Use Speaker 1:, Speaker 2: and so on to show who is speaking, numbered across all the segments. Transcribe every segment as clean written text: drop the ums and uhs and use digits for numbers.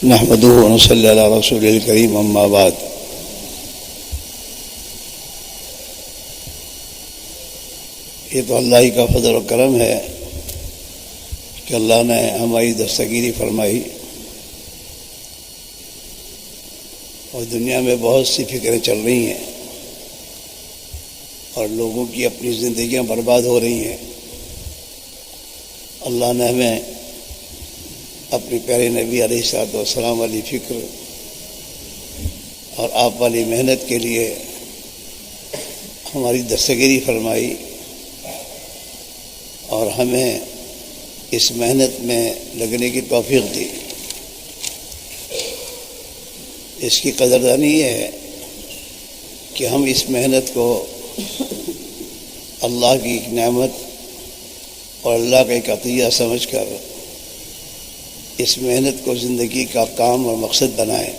Speaker 1: نحمدہ ونصلی علی رسول الکریم اما بعد۔ یہ تو اللہ ہی کا فضل و کرم ہے کہ اللہ نے ہماری دستگیری فرمائی، اور دنیا میں بہت سی فکریں چل رہی ہیں اور لوگوں کی اپنی زندگیاں برباد ہو رہی ہیں۔ اللہ نے ہمیں اپنے پیارے نبی علیہ الصلوۃ والسلام والی فکر اور آپ والی محنت کے لیے ہماری دستگیری فرمائی، اور ہمیں اس محنت میں لگنے کی توفیق دی۔ اس کی قدردانی یہ ہے کہ ہم اس محنت کو اللہ کی ایک نعمت اور اللہ کا ایک عطیہ سمجھ کر اس محنت کو زندگی کا کام اور مقصد بنائیں،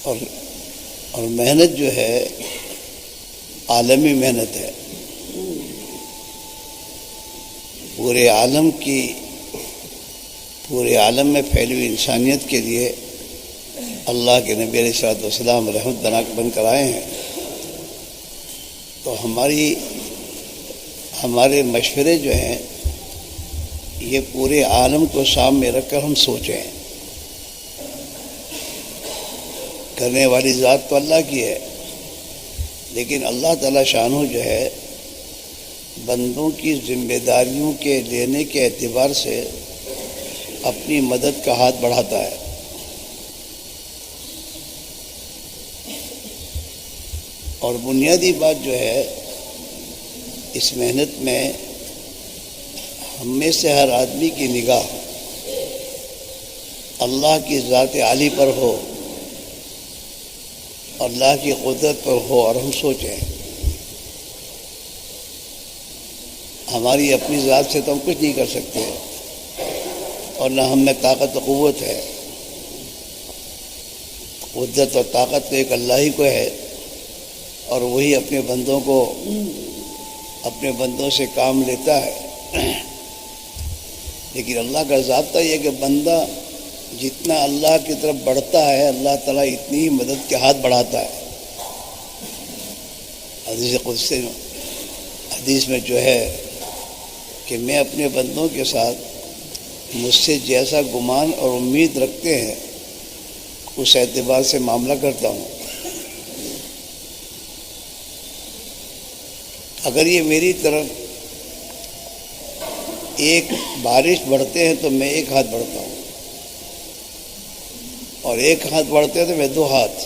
Speaker 1: اور محنت جو ہے عالمی محنت ہے۔ پورے عالم میں پھیلی ہوئی انسانیت کے لیے اللہ کے نبی علیہ الصلوۃ والسلام رحمت بن کر آئے ہیں۔ تو ہمارے مشورے جو ہیں یہ پورے عالم کو سامنے رکھ کر ہم سوچیں۔ کرنے والی ذات تو اللہ کی ہے، لیکن اللہ تعالیٰ شانہ جو ہے بندوں کی ذمہ داریوں کے لینے کے اعتبار سے اپنی مدد کا ہاتھ بڑھاتا ہے۔ اور بنیادی بات جو ہے اس محنت میں ہم میں سے ہر آدمی کی نگاہ اللہ کی ذات عالی پر ہو، اللہ کی قدرت پر ہو، اور ہم سوچیں ہماری اپنی ذات سے تو ہم کچھ نہیں کر سکتے، اور نہ ہم میں طاقت و قوت ہے۔ قدرت اور طاقت تو ایک اللہ ہی کو ہے، اور وہی اپنے بندوں سے کام لیتا ہے۔ لیکن اللہ کا ضابطہ یہ کہ بندہ جتنا اللہ کی طرف بڑھتا ہے اللہ تعالیٰ اتنی ہی مدد کے ہاتھ بڑھاتا ہے۔ حدیث میں جو ہے کہ میں اپنے بندوں کے ساتھ مجھ سے جیسا گمان اور امید رکھتے ہیں اس اعتبار سے معاملہ کرتا ہوں۔ اگر یہ میری طرف ایک بارش بڑھتے ہیں تو میں ایک ہاتھ بڑھتا ہوں، اور ایک ہاتھ بڑھتے ہیں تو میں دو ہاتھ،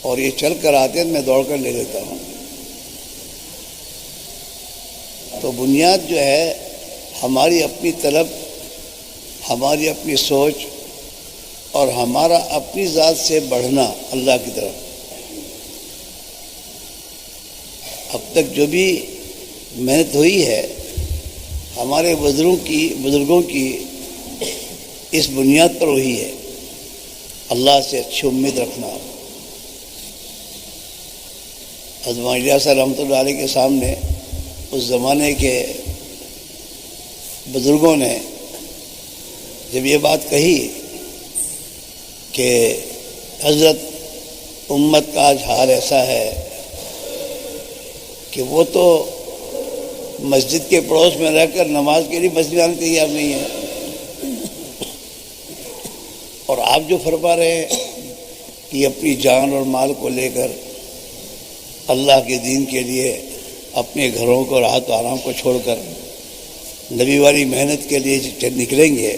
Speaker 1: اور یہ چل کر آتے ہیں تو میں دوڑ کر لے لیتا ہوں۔ تو بنیاد جو ہے ہماری اپنی طلب، ہماری اپنی سوچ، اور ہمارا اپنی ذات سے بڑھنا اللہ کی طرف۔ اب تک جو بھی محنت ہوئی ہے ہمارے بزرگوں کی اس بنیاد پر ہوئی ہے، اللہ سے اچھی امید رکھنا۔ حضرت الیاس رحمۃ اللہ علیہ کے سامنے اس زمانے کے بزرگوں نے جب یہ بات کہی کہ حضرت امت کا آج حال ایسا ہے کہ وہ تو مسجد کے پڑوس میں رہ کر نماز کے لیے مسجد آنے تیار نہیں ہے، اور آپ جو فرما رہے ہیں کہ اپنی جان اور مال کو لے کر اللہ کے دین کے لیے اپنے گھروں کو راحت و آرام کو چھوڑ کر نبی والی محنت کے لیے نکلیں گے،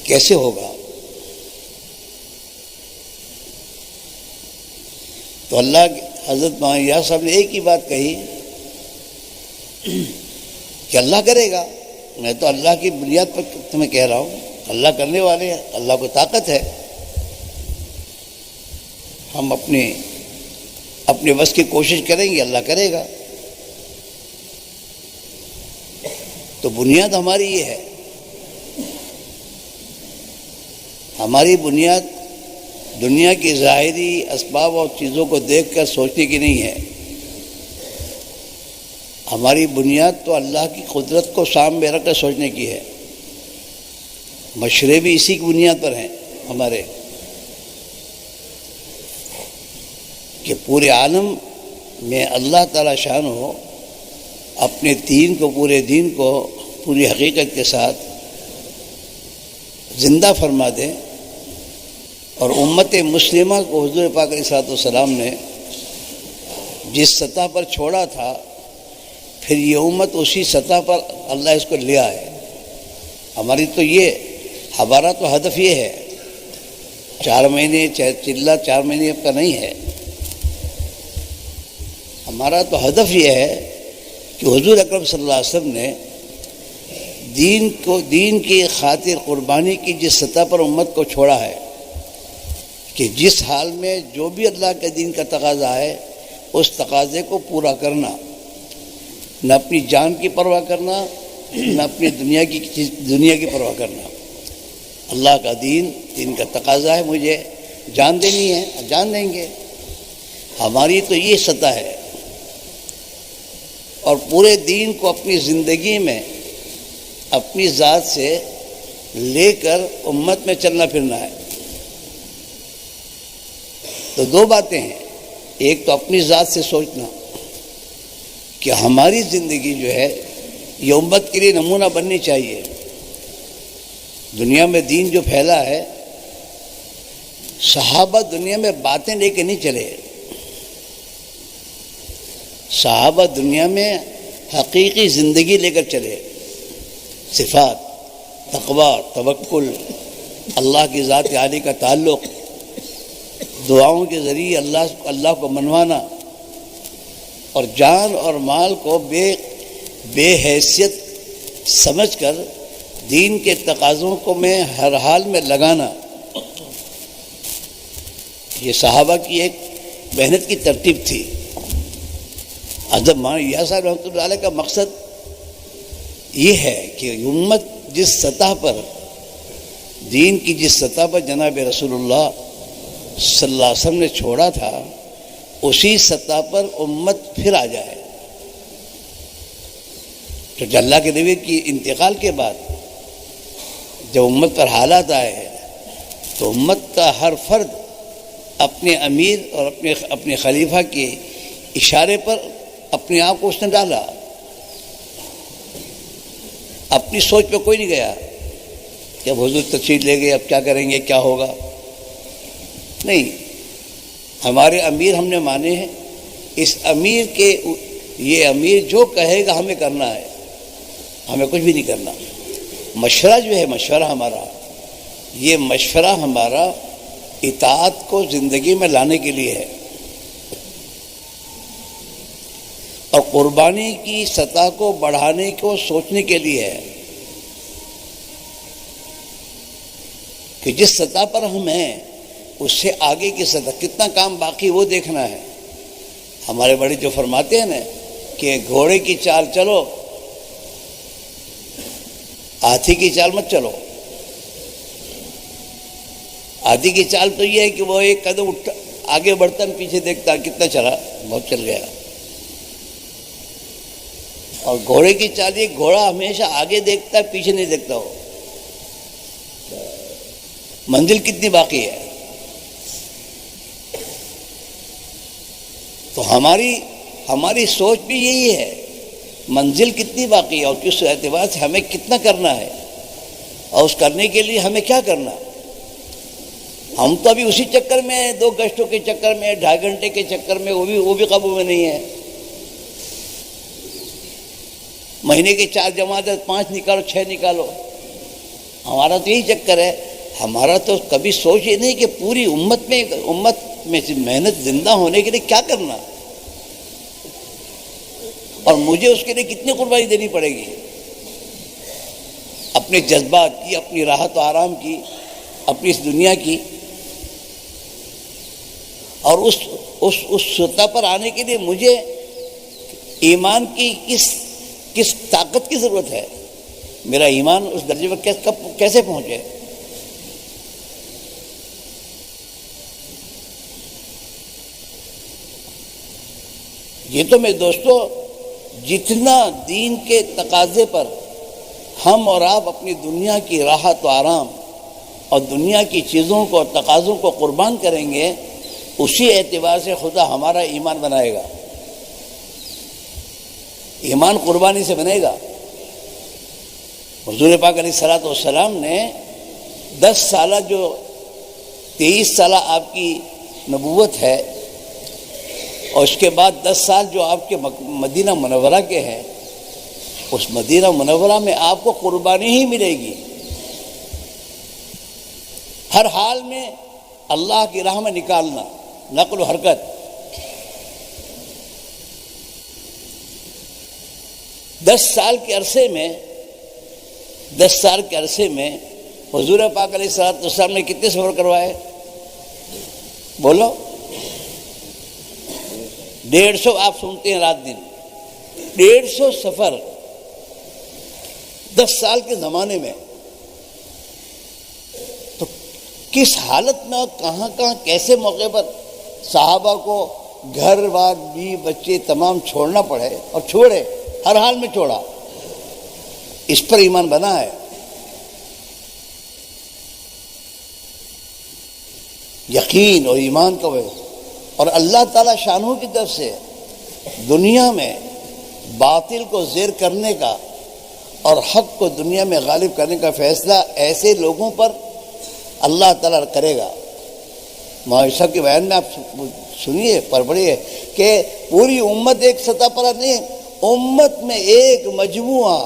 Speaker 1: کیسے ہوگا؟ تو حضرت مولانا صاحب نے ایک ہی بات کہی کہ اللہ کرے گا۔ میں تو اللہ کی بنیاد پر تمہیں کہہ رہا ہوں، اللہ کرنے والے ہیں، اللہ کو طاقت ہے، ہم اپنے بس کی کوشش کریں گے، اللہ کرے گا۔ تو بنیاد ہماری یہ ہے، ہماری بنیاد دنیا کی ظاہری اسباب اور چیزوں کو دیکھ کر سوچنے کی نہیں ہے، ہماری بنیاد تو اللہ کی قدرت کو سامنے رکھ کر سوچنے کی ہے. مشورے بھی اسی کی بنیاد پر ہیں ہمارے کہ پورے عالم میں اللہ تعالی شان ہو اپنے دین کو پورے دین کو پوری حقیقت کے ساتھ زندہ فرما دیں. اور امت مسلمہ کو حضور پاک علیہ الصلوۃ والسلام نے جس سطح پر چھوڑا تھا پھر یہ امت اسی سطح پر اللہ اس کو لے آئے. ہماری تو ہمارا تو ہدف یہ ہے. 4 مہینے چلہ 4 مہینے کا نہیں ہے. ہمارا تو ہدف یہ ہے کہ حضور اکرم صلی اللہ علیہ وسلم نے دین کی خاطر قربانی کی جس سطح پر امت کو چھوڑا ہے کہ جس حال میں جو بھی اللہ کے دین کا تقاضا ہے اس تقاضے کو پورا کرنا، نہ اپنی جان کی پرواہ کرنا نہ اپنی دنیا کی پرواہ کرنا. اللہ کا دین کا تقاضا ہے، مجھے جان دینی ہے، جان دیں گے. ہماری تو یہ سطح ہے. اور پورے دین کو اپنی زندگی میں اپنی ذات سے لے کر امت میں چلنا پھرنا ہے. تو 2 باتیں ہیں. ایک تو اپنی ذات سے سوچنا کہ ہماری زندگی جو ہے یہ امت کے لیے نمونہ بننی چاہیے. دنیا میں دین جو پھیلا ہے، صحابہ دنیا میں باتیں لے کے نہیں چلے. صحابہ دنیا میں حقیقی زندگی لے کر چلے. صفات، تقوی، توکل، اللہ کی ذات عالی کا تعلق، دعاؤں کے ذریعے اللہ کو منوانا، اور جان اور مال کو بے حیثیت سمجھ کر دین کے تقاضوں کو میں ہر حال میں لگانا. یہ صحابہ کی ایک محنت کی ترتیب تھی. حضرت مولانا صاحب رحمۃ اللہ علیہ کا مقصد یہ ہے کہ امت جس سطح پر دین کی جس سطح پر جناب رسول اللہ صلی اللہ علیہ وسلم نے چھوڑا تھا اسی سطح پر امت پھر آ جائے. تو اللہ کے نبی کی انتقال کے بعد جب امت پر حالات آئے تو امت کا ہر فرد اپنے امیر اور اپنے خلیفہ کے اشارے پر اپنے آپ کو اس نے ڈالا. اپنی سوچ پہ کوئی نہیں گیا کہ اب حضور تشریف لے گئے، اب کیا کریں گے، کیا ہوگا. نہیں، ہمارے امیر ہم نے مانے ہیں. اس یہ امیر جو کہے گا ہمیں کرنا ہے، ہمیں کچھ بھی نہیں کرنا. مشورہ جو ہے، مشورہ ہمارا، یہ مشورہ ہمارا اطاعت کو زندگی میں لانے کے لیے ہے اور قربانی کی سطح کو بڑھانے کو سوچنے کے لیے ہے کہ جس سطح پر ہم ہیں اس سے آگے کی سطح کتنا کام باقی وہ دیکھنا ہے. ہمارے بڑے جو فرماتے ہیں نا کہ گھوڑے کی چال چلو، ہاتھی کی چال مت چلو. ہاتھی کی چال تو یہ ہے کہ وہ ایک قدم آگے بڑھتا پیچھے دیکھتا کتنا چلا، بہت چل گیا. اور گھوڑے کی چال یہ گھوڑا ہمیشہ آگے دیکھتا ہے، پیچھے نہیں دیکھتا. ہو منزل کتنی باقی ہے. تو ہماری سوچ بھی یہی ہے، منزل کتنی باقی ہے اور کس اعتبار سے ہمیں کتنا کرنا ہے اور اس کرنے کے لیے ہمیں کیا کرنا. ہم تو ابھی اسی چکر میں 2 گشتوں کے چکر میں 2.5 گھنٹے کے چکر میں وہ بھی قابو میں نہیں ہے. مہینے کے 4 جماعت 5 نکالو 6 نکالو. ہمارا تو یہی چکر ہے. ہمارا تو کبھی سوچ یہ نہیں کہ پوری امت میں محنت زندہ ہونے کے لیے کیا کرنا اور مجھے اس کے لیے کتنی قربانی دینی پڑے گی. اپنے جذبات کی، اپنی راحت و آرام کی، اپنی اس دنیا کی، اور اس سطح پر آنے کے لیے مجھے ایمان کی کس طاقت کی ضرورت ہے. میرا ایمان اس درجے پر کیسے پہنچے. یہ تو میں دوستو جتنا دین کے تقاضے پر ہم اور آپ اپنی دنیا کی راحت و آرام اور دنیا کی چیزوں کو اور تقاضوں کو قربان کریں گے، اسی اعتبار سے خدا ہمارا ایمان بنائے گا۔ ایمان قربانی سے بنے گا۔ حضور پاک علیہ الصلوۃ والسلام نے 10 سالہ جو 23 سالہ آپ کی نبوت ہے، اور اس کے بعد 10 سال جو آپ کے مدینہ منورہ کے ہیں، اس مدینہ منورہ میں آپ کو قربانی ہی ملے گی۔ ہر حال میں اللہ کی راہ میں نکالنا، نقل و حرکت۔ دس سال کے عرصے میں حضور پاک علیہ الصلوۃ والسلام نے کتنے سفر کروائے؟ بولو۔ 150 آپ سنتے ہیں رات دن، 150 سفر 10 سال کے زمانے میں۔ تو کس حالت میں، کہاں کیسے موقع پر صحابہ کو گھر بار بیوی بچے تمام چھوڑنا پڑے، اور چھوڑے، ہر حال میں چھوڑا۔ اس پر ایمان بنا ہے۔ یقین اور ایمان کا وجہ، اور اللہ تعالیٰ شانہ کی طرف سے دنیا میں باطل کو زیر کرنے کا اور حق کو دنیا میں غالب کرنے کا فیصلہ ایسے لوگوں پر اللہ تعالیٰ کرے گا۔ معاشرہ کے بیان میں آپ سنیے، پڑھیے کہ پوری امت ایک سطح پر نہیں، امت میں ایک مجموعہ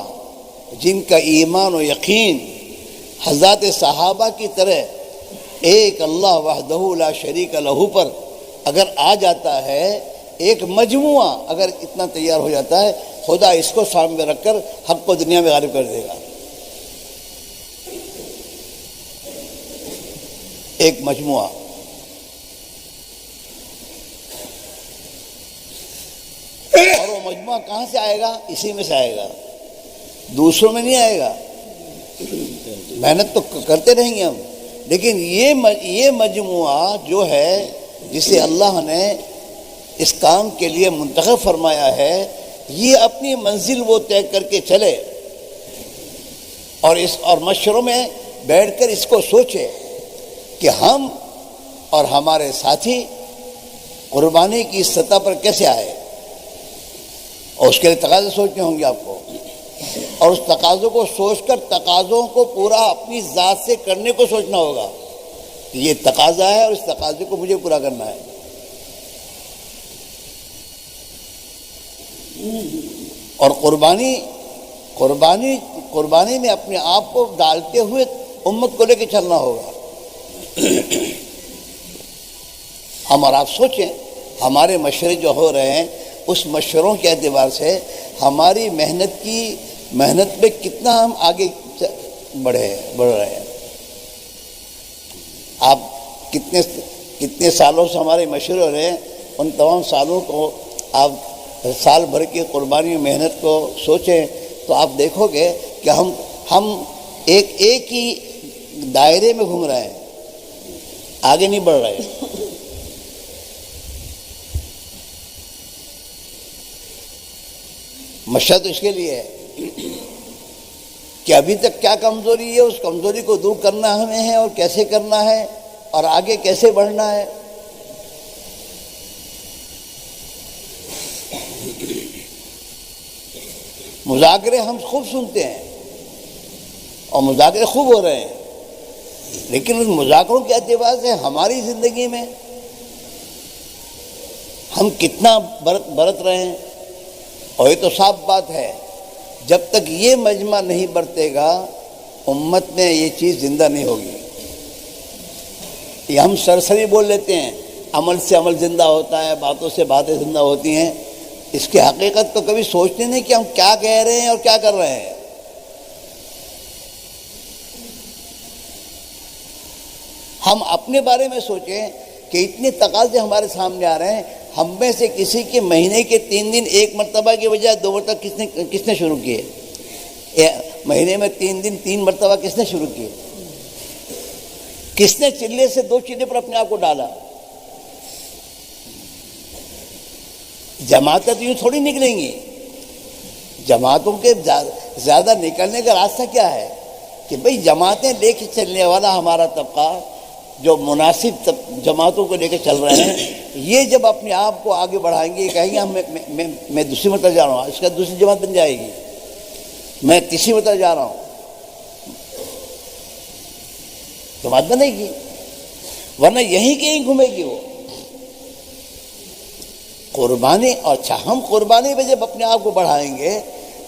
Speaker 1: جن کا ایمان و یقین حضرات صحابہ کی طرح ایک اللہ وحدہ لا شریک لہ پر اگر آ جاتا ہے، ایک مجموعہ اگر اتنا تیار ہو جاتا ہے، خدا اس کو سامنے رکھ کر حق کو دنیا میں غالب کر دے گا۔ ایک مجموعہ۔ اور وہ مجموعہ کہاں سے آئے گا؟ اسی میں سے آئے گا، دوسروں میں نہیں آئے گا۔ محنت تو کرتے رہیں گے ہم، لیکن یہ مجموعہ جو ہے جسے اللہ نے اس کام کے لیے منتخب فرمایا ہے، یہ اپنی منزل وہ طے کر کے چلے، اور مشوروں میں بیٹھ کر اس کو سوچے کہ ہم اور ہمارے ساتھی قربانی کی سطح پر کیسے آئے، اور اس کے لیے تقاضے سوچنے ہوں گے آپ کو، اور اس تقاضوں کو سوچ کر تقاضوں کو پورا اپنی ذات سے کرنے کو سوچنا ہوگا کہ یہ تقاضا ہے اور اس تقاضے کو مجھے پورا کرنا ہے۔ اور قربانی میں اپنے آپ کو ڈالتے ہوئے امت کو لے کے چلنا ہوگا۔ ہم اور آپ سوچیں، ہمارے مشورے جو ہو رہے ہیں، اس مشوروں کے اعتبار سے ہماری محنت میں کتنا ہم آگے بڑھ رہے ہیں۔ آپ کتنے سالوں سے ہمارے مشورے ہو رہے ہیں، ان تمام سالوں کو آپ سال بھر کی قربانی محنت کو سوچیں تو آپ دیکھو گے کہ ہم ایک ہی دائرے میں گھوم رہے ہیں، آگے نہیں بڑھ رہے۔ مشہد اس کے لیے ہے کہ ابھی تک کیا کمزوری ہے، اس کمزوری کو دور کرنا ہمیں ہے، اور کیسے کرنا ہے، اور آگے کیسے بڑھنا ہے۔ مذاکرے ہم خوب سنتے ہیں اور مذاکرے خوب ہو رہے ہیں، لیکن ان مذاکروں کے اعتبار سے ہماری زندگی میں ہم کتنا برت رہے ہیں۔ اور یہ تو صاف بات ہے، جب تک یہ مجمع نہیں برتے گا، امت میں یہ چیز زندہ نہیں ہوگی۔ یہ ہم سرسری بول لیتے ہیں، عمل سے عمل زندہ ہوتا ہے، باتوں سے باتیں زندہ ہوتی ہیں، اس کی حقیقت کو کبھی سوچتے نہیں کہ ہم کیا کہہ رہے ہیں اور کیا کر رہے ہیں۔ ہم اپنے بارے میں سوچیں کہ اتنے تقاضے ہمارے سامنے آ رہے ہیں، ہم میں سے کسی کے مہینے کے 3 دن ایک مرتبہ کے بجائے 2 مرتبہ کس نے شروع کیے؟ مہینے میں 3 دن 3 مرتبہ کس نے شروع کیے؟ کس نے چلے سے 2 چلے پر اپنے آپ کو ڈالا؟ جماعتیں تو یوں تھوڑی نکلیں گی، جماعتوں کے زیادہ نکلنے کا راستہ کیا ہے کہ بھئی جماعتیں لے کے چلنے والا ہمارا طبقہ جو مناسب جماعتوں کو لے کے چل رہے ہیں، یہ جب اپنے آپ کو آگے بڑھائیں گے، کہیں گے میں دوسری مرتبہ جا رہا ہوں، اس کا دوسری جماعت بن جائے گی، میں تیسری مرتبہ جا رہا ہوں، جماعت بنے گی، ورنہ یہیں کہیں گھومے گی وہ قربانی۔ اور ہم قربانی پہ جب اپنے آپ کو بڑھائیں گے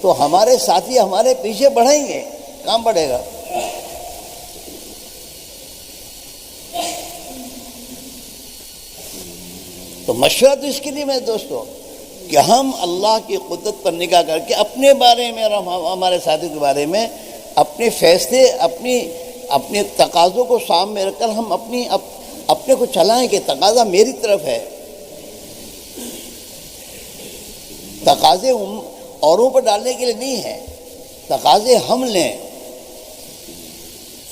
Speaker 1: تو ہمارے ساتھی ہمارے پیچھے بڑھیں گے، کام بڑھے گا۔ تو مشورہ تو اس کے لیے میں دوستو کہ ہم اللہ کی قدرت پر نگاہ کر کے اپنے بارے میں اور ہمارے ساتھیوں کے بارے میں اپنے فیصلے، اپنے تقاضوں کو سامنے رکھ کر ہم اپنے کو چلائیں کہ تقاضا میری طرف ہے، تقاضے اوروں پر ڈالنے کے لیے نہیں ہے، تقاضے ہم لیں۔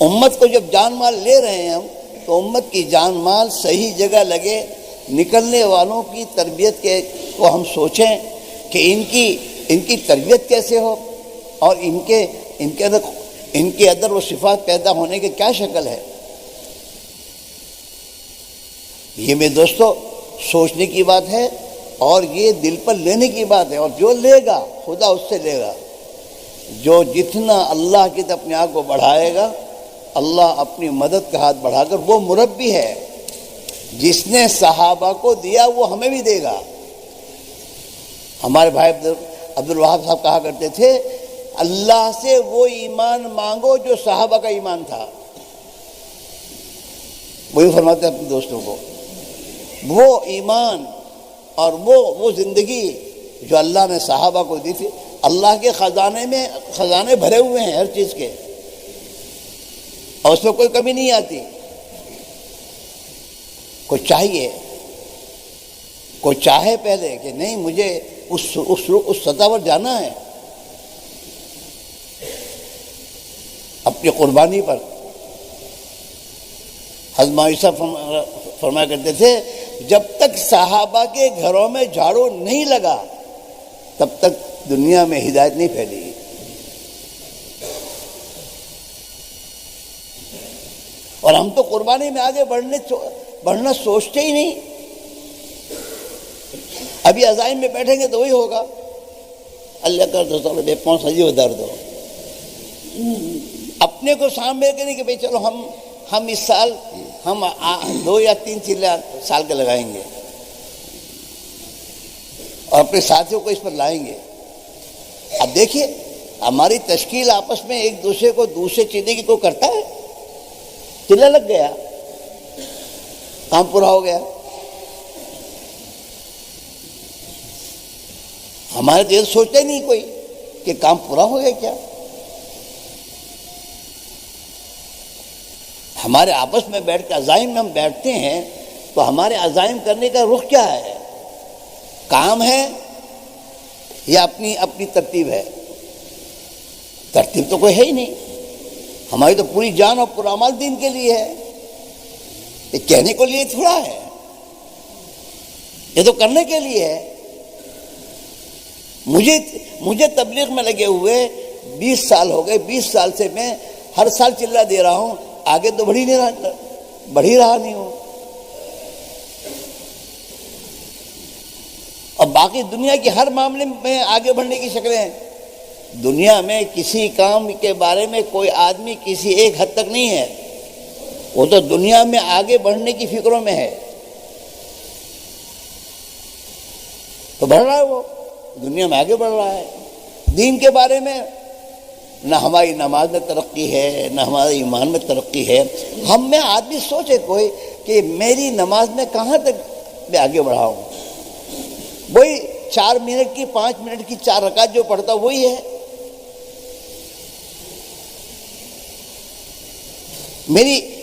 Speaker 1: امت کو جب جان مال لے رہے ہیں ہم، تو امت کی جان مال صحیح جگہ لگے، نکلنے والوں کی تربیت کو ہم سوچیں کہ ان کی تربیت کیسے ہو اور ان کے اندر وہ صفات پیدا ہونے کی کیا شکل ہے۔ یہ میں دوستو سوچنے کی بات ہے اور یہ دل پر لینے کی بات ہے، اور جو لے گا خدا اس سے لے گا۔ جو جتنا اللہ کی طرف اپنے آپ کو بڑھائے گا، اللہ اپنی مدد کا ہاتھ بڑھا کر، وہ مربی ہے، جس نے صحابہ کو دیا وہ ہمیں بھی دے گا۔ ہمارے بھائی عبد الوہاب صاحب کہا کرتے تھے، اللہ سے وہ ایمان مانگو جو صحابہ کا ایمان تھا۔ وہی فرماتے ہیں اپنے دوستوں کو، وہ ایمان اور وہ زندگی جو اللہ نے صحابہ کو دی تھی۔ اللہ کے خزانے بھرے ہوئے ہیں ہر چیز کے، اور اس میں کوئی کمی نہیں آتی۔ کوئی چاہے پہلے کہ نہیں مجھے اس سطح پر جانا ہے، اپنی قربانی پر۔ حضرت موسیٰ فرمایا کرتے تھے، جب تک صحابہ کے گھروں میں جھاڑو نہیں لگا تب تک دنیا میں ہدایت نہیں پھیلی۔ اور ہم تو قربانی میں آگے بڑھنا سوچتے ہی نہیں۔ ابھی عزائم میں بیٹھیں گے تو وہی ہوگا، اللہ کر دو چلو بے پاؤں سجی ہو درد ہو، اپنے کو سامنے کے نہیں کہ بھئی چلو ہم اس سال ہم 2 یا 3 چیلے سال کے لگائیں گے اور اپنے ساتھیوں کو اس پر لائیں گے۔ اب دیکھیے ہماری تشکیل آپس میں ایک دوسرے کو دوسرے چیلے کی کوئی کرتا ہے، چلا لگ گیا، کام پورا ہو گیا۔ ہمارے تو یہ سوچتا ہی نہیں کوئی کہ کام پورا ہو گیا کیا۔ ہمارے آپس میں بیٹھ کے عزائم میں ہم بیٹھتے ہیں تو ہمارے عزائم کرنے کا رخ کیا ہے؟ کام ہے یا اپنی ترتیب ہے؟ ترتیب تو کوئی ہے ہی نہیں، ہماری تو پوری جان اور پورا عمل دین کے لیے ہے۔ یہ کہنے کو لیے تھوڑا ہے، یہ تو کرنے کے لیے ہے۔ مجھے تبلیغ میں لگے ہوئے 20 سال ہو گئے، 20 سال سے میں ہر سال چلہ دے رہا ہوں، آگے تو بڑھ ہی رہا نہیں ہوں۔ اور باقی دنیا کے ہر معاملے میں آگے بڑھنے کی شکلیں ہیں۔ دنیا میں کسی کام کے بارے میں کوئی آدمی کسی ایک حد تک نہیں ہے، وہ تو دنیا میں آگے بڑھنے کی فکروں میں ہے، تو بڑھ رہا ہے، وہ دنیا میں آگے بڑھ رہا ہے۔ دین کے بارے میں نہ ہماری نماز میں ترقی ہے، نہ ہمارے ایمان میں ترقی ہے۔ ہم میں آدمی سوچے کوئی کہ میری نماز میں کہاں تک میں آگے بڑھا ہوں، وہی 4 منٹ کی 5 منٹ کی 4 رکعت جو پڑھتا وہی ہے۔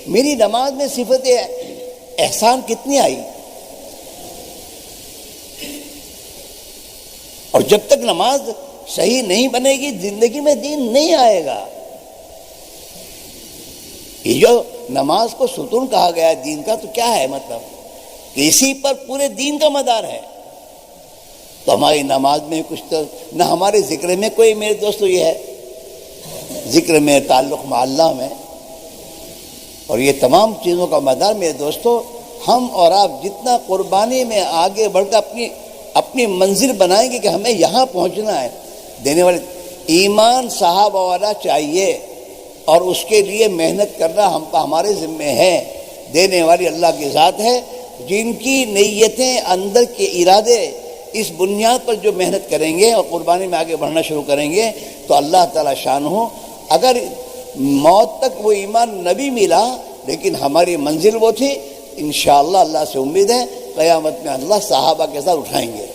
Speaker 1: میری نماز میں صفت احسان کتنی آئی؟ اور جب تک نماز صحیح نہیں بنے گی زندگی میں دین نہیں آئے گا۔ یہ جو نماز کو ستون کہا گیا ہے دین کا، تو کیا ہے مطلب کہ اسی پر پورے دین کا مدار ہے۔ تو ہماری نماز میں کچھ تو نہ، ہمارے ذکر میں کوئی میرے دوستو یہ ہے، ذکر میں، تعلق مع اللہ میں، اور یہ تمام چیزوں کا مدار میرے دوستو ہم اور آپ جتنا قربانی میں آگے بڑھ کر اپنی منزل بنائیں گے کہ ہمیں یہاں پہنچنا ہے، دینے والے ایمان صحابہ والا چاہیے، اور اس کے لیے محنت کرنا ہمارے ذمے ہے۔ دینے والی اللہ کی ذات ہے، جن کی نیتیں، اندر کے ارادے اس بنیاد پر جو محنت کریں گے اور قربانی میں آگے بڑھنا شروع کریں گے تو اللہ تعالیٰ شان ہو، اگر موت تک وہ ایمان نہ بھی ملا لیکن ہماری منزل وہ تھی، انشاءاللہ اللہ سے امید ہے قیامت میں اللہ صحابہ کے ساتھ اٹھائیں گے۔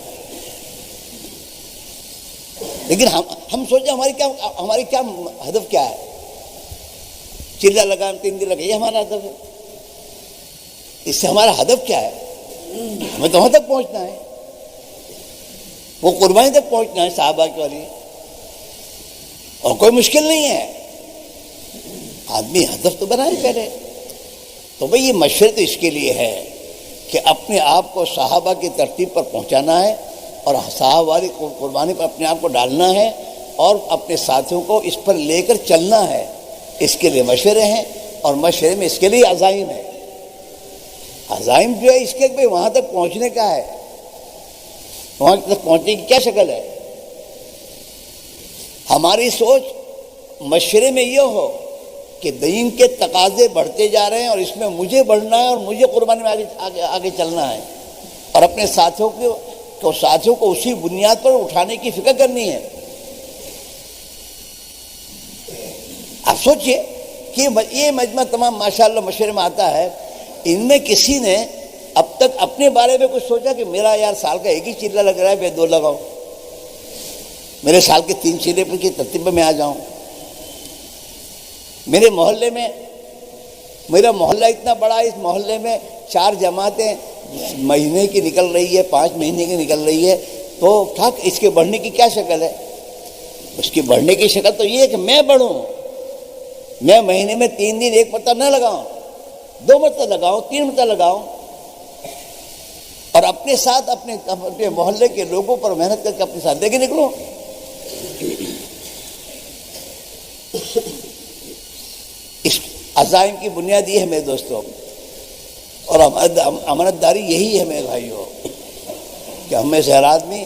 Speaker 1: لیکن ہم سوچیں ہماری کیا ہدف کیا ہے؟ چلا لگائیں 3 دن لگے، یہ ہمارا ہدف ہے؟ اس سے ہمارا ہدف کیا ہے؟ ہمیں تو وہاں تک پہنچنا ہے، وہ قربانی تک پہنچنا ہے صحابہ کے والی، اور کوئی مشکل نہیں ہے، آدمی ہدف تو بنائے پہلے۔ تو بھئی یہ مشورہ تو اس کے لیے ہے کہ اپنے آپ کو صحابہ کی ترتیب پر پہنچانا ہے، اور صحابہ والی قربانی پر اپنے آپ کو ڈالنا ہے، اور اپنے ساتھیوں کو اس پر لے کر چلنا ہے۔ اس کے لیے مشورے ہیں، اور مشورے میں اس کے لیے عزائم ہے۔ عزائم جو ہے اس کے بھئی وہاں تک پہنچنے کا ہے، وہاں تک پہنچنے کی کیا شکل ہے؟ ہماری سوچ مشورے میں یہ ہو کہ دین کے تقاضے بڑھتے جا رہے ہیں اور اس میں مجھے بڑھنا ہے اور مجھے قربانی میں آگے چلنا ہے، اور اپنے ساتھیوں کو اسی بنیاد پر اٹھانے کی فکر کرنی ہے۔ آپ سوچئے کہ یہ مجمع تمام ماشاءاللہ مشورے میں آتا ہے، ان میں کسی نے اب تک اپنے بارے میں کچھ سوچا کہ میرا یار سال کا ایک ہی چیلا لگ رہا ہے، میں 2 لگاؤں، میرے سال کے 3 چیلے پر کی ترتیب میں آ جاؤں؟ میرے محلے میں، میرا محلہ اتنا بڑا ہے، اس محلے میں 4 جماعتیں مہینے کی نکل رہی ہے، 5 مہینے کی نکل رہی ہے، تو ٹھیک اس کے بڑھنے کی کیا شکل ہے؟ اس کی بڑھنے کی شکل تو یہ ہے کہ میں بڑھوں، میں مہینے میں 3 دن ایک مرتبہ نہ لگاؤں، 2 مرتبہ لگاؤں، 3 مرتبہ لگاؤں، اور اپنے ساتھ اپنے محلے کے لوگوں پر محنت کر کے اپنے ساتھ لے کے نکلوں۔ اس عزائم کی بنیاد یہ ہے میرے دوستوں، اور امانت داری یہی ہے میرے بھائیوں، کہ ہم میں سے ہر آدمی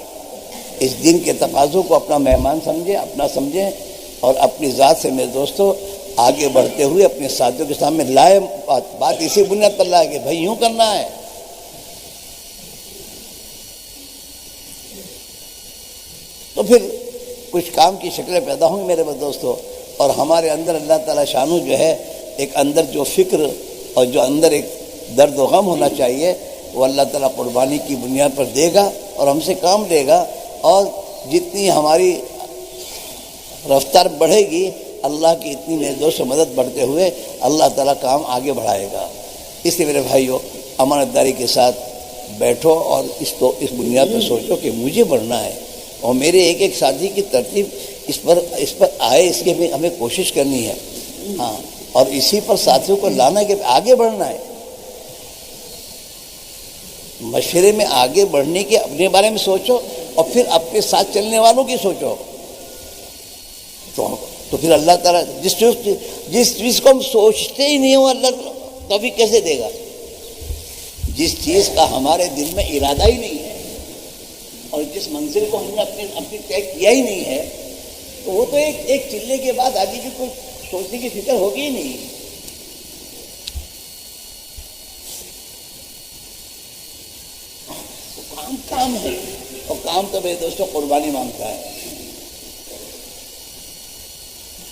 Speaker 1: اس دن کے تقاضوں کو اپنا مہمان سمجھے، اپنا سمجھیں، اور اپنی ذات سے میرے دوستوں آگے بڑھتے ہوئے اپنے ساتھیوں کے سامنے لائے بات اسی بنیاد پر لائے کہ بھائی یوں کرنا ہے۔ تو پھر کچھ کام کی شکلیں پیدا ہوں گی میرے دوستوں، اور ہمارے اندر اللہ تعالیٰ شانو جو ہے ایک اندر جو فکر اور جو اندر ایک درد و غم ہونا چاہیے وہ اللہ تعالیٰ قربانی کی بنیاد پر دے گا اور ہم سے کام لے گا، اور جتنی ہماری رفتار بڑھے گی اللہ کی اتنی میرے دوست مدد بڑھتے ہوئے اللہ تعالیٰ کام آگے بڑھائے گا۔ اس لیے میرے بھائیوں امانت داری کے ساتھ بیٹھو اور اس بنیاد پر سوچو کہ مجھے بڑھنا ہے، اور میرے ایک ساتھی کی ترتیب اس پر آئے، اس کی ہمیں کوشش کرنی ہے، ہاں، اور اسی پر ساتھیوں کو لانا ہے کہ آگے بڑھنا ہے۔ مشورے میں آگے بڑھنے کے اپنے بارے میں سوچو، اور پھر اپنے ساتھ چلنے والوں کی سوچو، تو پھر اللہ تعالیٰ جس چیز کو ہم سوچتے ہی نہیں ہو اللہ توفیق کیسے دے گا؟ جس چیز کا ہمارے دل میں ارادہ ہی نہیں ہے اور جس منزل کو ہم نے اپنی طے کیا ہی نہیں ہے، تو وہ تو ایک چلے کے بعد آگے کی کوئی سوچنے کی فکر ہوگی ہی نہیں۔ کام ہے، اور کام تو میرے دوستوں قربانی مانگتا ہے۔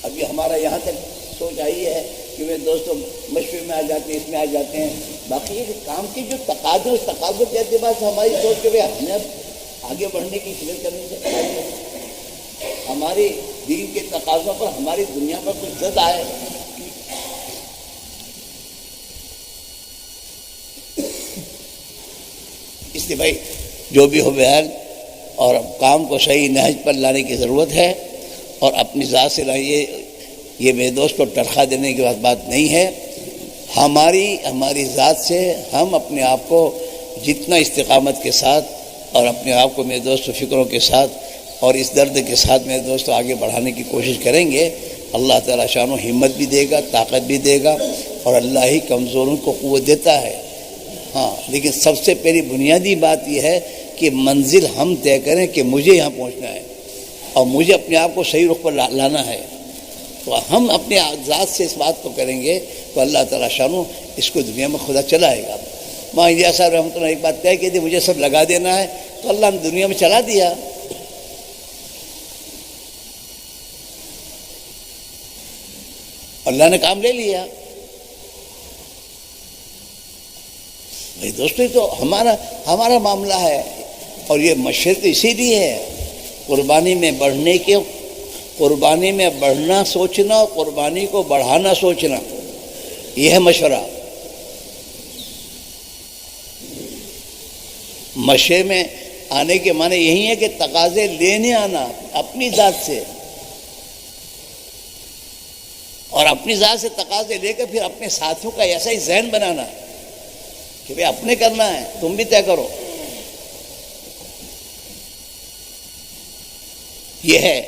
Speaker 1: ابھی ہمارا یہاں تک سوچ آئی ہے کہ میرے دوستوں مشورے میں آ جاتے ہیں، اس میں آ جاتے ہیں، باقی یہ کام کی جو تقاضے اس تقاضوں کے اعتبار سے ہماری سوچ کے ہمیں آگے بڑھنے کی فکر کرنی چاہیے۔ ہماری دین کے تقاضوں پر ہماری دنیا پر کچھ زد آئے، اس لیے بھائی جو بھی ہو بہرحال، اور کام کو صحیح نہج پر لانے کی ضرورت ہے، اور اپنی ذات سے لائیے۔ یہ میرے دوست کو تنخواہ دینے کی بات نہیں ہے، ہماری ذات سے ہم اپنے آپ کو جتنا استقامت کے ساتھ اور اپنے آپ کو میرے دوست فکروں کے ساتھ اور اس درد کے ساتھ میرے دوست آگے بڑھانے کی کوشش کریں گے، اللہ تعالیٰ شان و ہمت بھی دے گا، طاقت بھی دے گا، اور اللہ ہی کمزوروں کو قوت دیتا ہے۔ ہاں، لیکن سب سے پہلی بنیادی بات یہ ہے کہ منزل ہم طے کریں کہ مجھے یہاں پہنچنا ہے اور مجھے اپنے آپ کو صحیح رخ پر لانا ہے۔ تو ہم اپنے ذات سے اس بات کو کریں گے تو اللہ تعالیٰ شان و اس کو دنیا میں خدا چلائے گا۔ ماں انڈیا صاحب رحمۃ اللہ ایک بات طے کی تھی، مجھے سب لگا دینا ہے، تو اللہ نے دنیا میں چلا دیا۔ اللہ نے کام لے لیا۔ بھائی دوستو، تو ہمارا معاملہ ہے، اور یہ مشورہ تو اسی لیے ہے، قربانی میں بڑھنے کے، قربانی میں بڑھنا سوچنا اور قربانی کو بڑھانا سوچنا، یہ ہے مشورہ۔ مشورے میں آنے کے معنی یہی ہے کہ تقاضے لینے آنا اپنی ذات سے، اور اپنی ذات سے تقاضے لے کر پھر اپنے ساتھیوں کا ایسا ہی ذہن بنانا کہ بھئی اپنے کرنا ہے، تم بھی طے کرو۔ یہ ہے،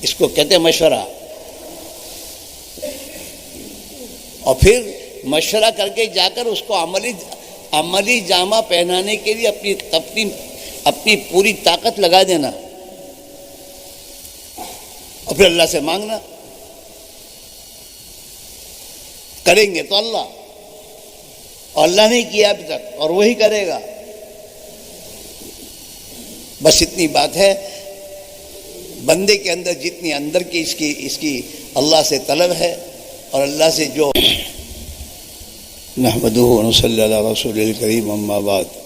Speaker 1: اس کو کہتے ہیں مشورہ۔ اور پھر مشورہ کر کے جا کر اس کو عملی جامہ پہنانے کے لیے اپنی پوری طاقت لگا دینا، اور پھر اللہ سے مانگنا۔ کریں گے تو اللہ، اور اللہ نے کیا ابھی تک اور وہی کرے گا۔ بس اتنی بات ہے، بندے کے اندر جتنی اندر کی اس کی اللہ سے طلب ہے، اور اللہ سے جو نحمدہ و نصلی علی رسول الکریم، اما بعد۔